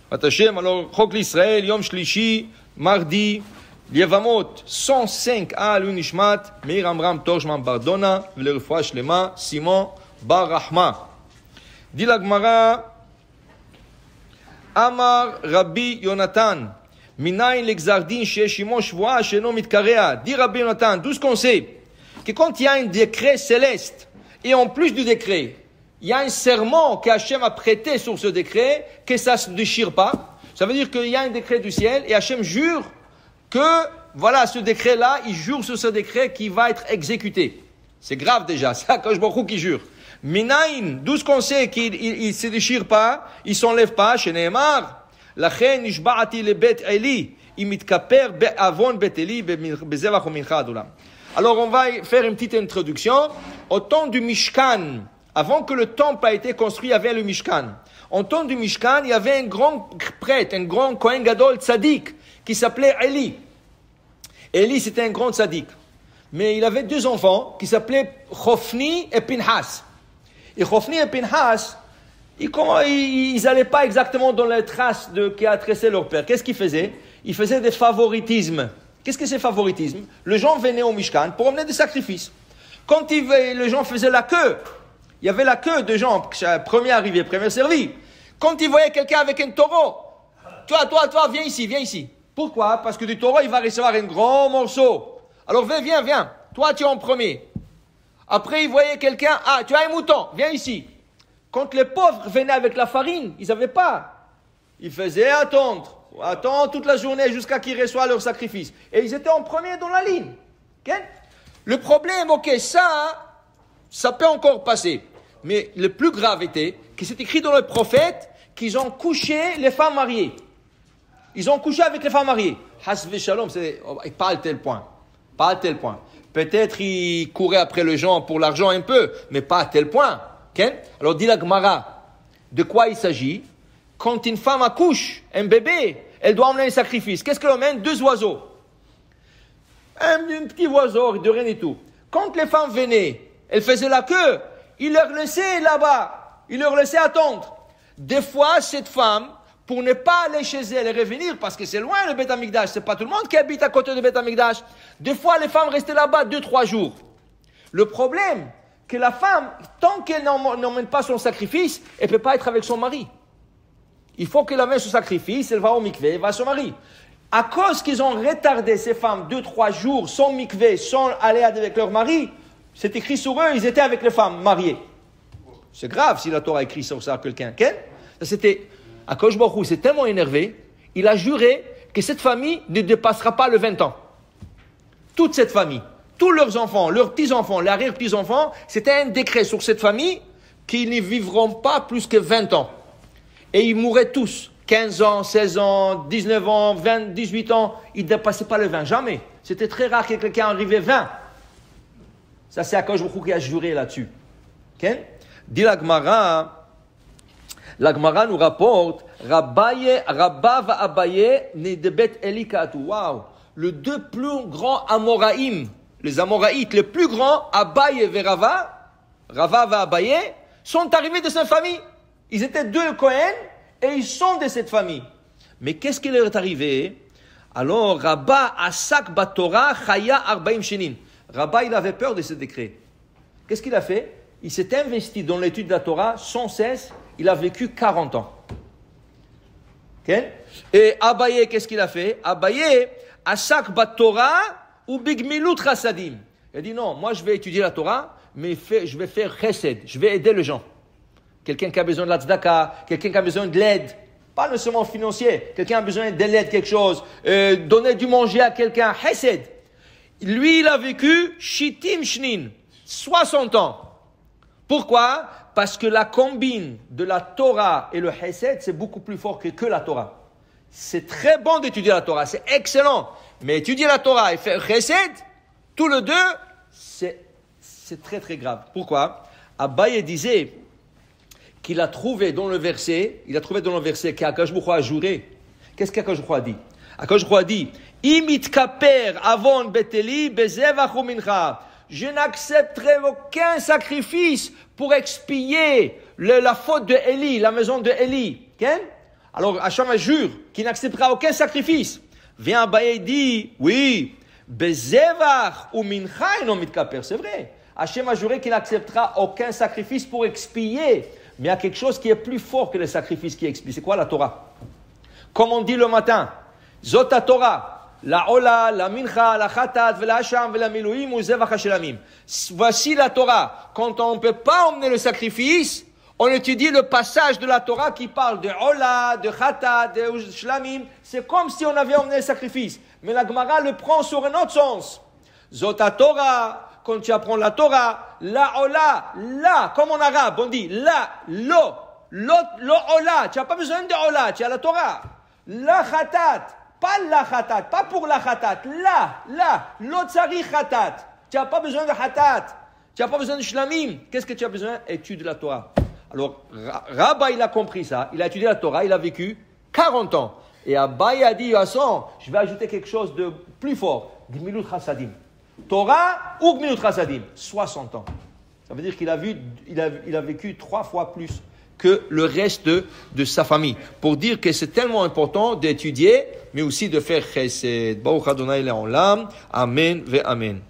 Hashem, alors, Chok l'Israël, Yom Shlishi, mardi, Yevamot 105 à l'Unishmat, Meir Amram Torjman Bardona, le Refoua Shlema, Simon Bar Rahma. Dit la Gemara, Amar Rabbi Yonatan, Minayin l'exardin chez Shimon Shvoa, chez Nom Mitkarea. Dit Rabbi Yonatan, d'où ce qu'on sait que quand il y a un décret céleste, et en plus du décret, il y a un serment qu'Hachem a prêté sur ce décret, que ça ne se déchire pas. Ça veut dire qu'il y a un décret du ciel, et Hachem jure que, voilà, ce décret-là, il jure sur ce décret qui va être exécuté. C'est grave déjà, c'est Akadosh Baruch Hu qui jure. Minayin, d'où ce qu'on sait qu'il ne se déchire pas, il ne s'enlève pas, chez Nehemar. Lachen nishba'ati le bet Eli, imitkaper be'avon bet Eli, bezevach u mincha adulam. Alors on va faire une petite introduction. Au temps du Mishkan, avant que le temple a été construit, il y avait le Mishkan. Au temps du Mishkan, il y avait un grand prêtre, un grand Kohen Gadol tzaddik, qui s'appelait Eli. Eli, c'était un grand tzaddik. Mais il avait deux enfants, qui s'appelaient Chofni et Pinhas. Et Chofni et Pinhas, ils n'allaient pas exactement dans les traces qui a tracé leur père. Qu'est-ce qu'ils faisaient? Ils faisaient des favoritismes. Qu'est-ce que c'est favoritisme? Les gens venaient au Mishkan pour emmener des sacrifices. Quand les gens faisaient la queue, il y avait la queue de gens, premier arrivé, premier servi. Quand ils voyaient quelqu'un avec un taureau, toi, viens ici. Pourquoi? Parce que du taureau, il va recevoir un grand morceau. Alors viens. Toi, tu es en premier. Après, ils voyaient quelqu'un, tu as un mouton, viens ici. Quand les pauvres venaient avec la farine, ils n'avaient pas. Ils faisaient attendre toute la journée jusqu'à qu'ils reçoivent leur sacrifice. Et ils étaient en premier dans la ligne. Okay? Le problème, ça peut encore passer. Mais le plus grave était que c'est écrit dans le prophète qu'ils ont couché les femmes mariées. Ils ont couché avec les femmes mariées. Hasve shalom, pas à tel point. Peut-être ils couraient après les gens pour l'argent un peu, mais pas à tel point. Okay? Alors dit la Gemara, de quoi il s'agit? Quand une femme accouche un bébé, elle doit emmener un sacrifice. Qu'est-ce qu'elle emmène? 2 oiseaux. Un petit oiseau, de rien et tout. Quand les femmes venaient, elles faisaient la queue, ils leur laissaient là-bas, ils leur laissaient attendre. Des fois, cette femme, pour ne pas aller chez elle et revenir, parce que c'est loin le Beth Amikdash, c'est pas tout le monde qui habite à côté du Beth Amikdash. Des fois, les femmes restaient là-bas 2-3 jours. Le problème, que la femme, tant qu'elle n'emmène pas son sacrifice, elle ne peut pas être avec son mari. Il faut qu'elle amène son sacrifice, elle va au mikvé, elle va à son mari. À cause qu'ils ont retardé ces femmes 2-3 jours sans mikvé, sans aller avec leur mari, c'est écrit sur eux, ils étaient avec les femmes mariées. C'est grave si la Torah écrit sur ça à quelqu'un. C'était, Akadosh Baruch Hu s'est tellement énervé, il a juré que cette famille ne dépassera pas le 20 ans. Toute cette famille. Tous leurs enfants, leurs petits-enfants, les arrière-petits-enfants, c'était un décret sur cette famille qu'ils ne vivront pas plus que 20 ans. Et ils mourraient tous. 15 ans, 16 ans, 19 ans, 20, 18 ans. Ils ne dépassaient pas le 20. Jamais. C'était très rare que quelqu'un arrivait 20. Ça, c'est Akadosh Baruch Hu qui a juré là-dessus. Okay? Dit la Gemara nous rapporte, Rabba va Abaye, ne de Bet Elikatu. Waouh! Les 2 plus grands Amoraïm, les Amoraïtes, les plus grands, Abaye et Rava va Abaye, sont arrivés de cette famille. Ils étaient 2 Kohen et ils sont de cette famille. Mais qu'est-ce qui leur est arrivé? Alors, Rabba Asak Batora Chaya Arbaim Shenin. Rabba, il avait peur de ce décret. Qu'est-ce qu'il a fait? Il s'est investi dans l'étude de la Torah sans cesse. Il a vécu 40 ans. Okay? Et Abaye, qu'est-ce qu'il a fait? Abaye, Asak Batora ou Bigmilut Chassadim. Il a dit non, moi je vais étudier la Torah, mais je vais faire chesed, je vais aider les gens. Quelqu'un qui a besoin de la tzedaka, quelqu'un qui a besoin de l'aide, pas nécessairement financier, quelqu'un a besoin de l'aide, quelque chose, donner du manger à quelqu'un, chesed. Lui, il a vécu Shitim Shnin, 60 ans. Pourquoi? Parce que la combine de la Torah et le chesed, c'est beaucoup plus fort que la Torah. C'est très bon d'étudier la Torah, c'est excellent. Mais étudier la Torah et faire chesed, tous les deux, c'est très très grave. Pourquoi? Abaye disait qu'il a trouvé dans le verset qu'Akadosh Baruch Hu a juré. Qu'est-ce qu'Akadosh Baruch Hu a dit? Akadosh Baruch Hu a dit, Imitkaper avon beteli bezevach u mincha. Je n'accepterai aucun sacrifice pour expier la faute de Élie, la maison de Élie. Okay? Alors Hacham jure qu'il n'acceptera aucun sacrifice. Vient Abaye et dit, oui, Bezevach ou Mincha non mitkaper, c'est vrai. Hachem a juré qu'il n'acceptera aucun sacrifice pour expier. Mais il y a quelque chose qui est plus fort que le sacrifice qui expie. C'est quoi la Torah? Comme on dit le matin, Zota Torah, la Ola, la Mincha, la Khatat, la Hacham, la Milouim ou Zevach Hashelamim. Voici la Torah. Quand on ne peut pas emmener le sacrifice, on étudie le passage de la Torah qui parle de Ola, de Khatat, de Shlamim. C'est comme si on avait emmené le sacrifice. Mais la Gemara le prend sur un autre sens. Zota Torah. Quand tu apprends la Torah, la ola, la, comme en arabe, on dit la, lo ola, tu n'as pas besoin de ola, tu as la Torah. La khatat, pas pour la khatat, lo tsari khatat, tu n'as pas besoin de khatat, tu n'as pas besoin de shlamim. Qu'est-ce que tu as besoin? Étude la Torah. Alors, Rabba, il a compris ça, il a étudié la Torah, il a vécu 40 ans. Et Abaye a dit, je vais ajouter quelque chose de plus fort, Gmilut Chasadim. Torah ou Gmilut Chasadim, 60 ans. Ça veut dire qu'il a vécu 3 fois plus que le reste de sa famille. Pour dire que c'est tellement important d'étudier, mais aussi de faire chesed. Baruch Adonai le'olam. Amen ve amen.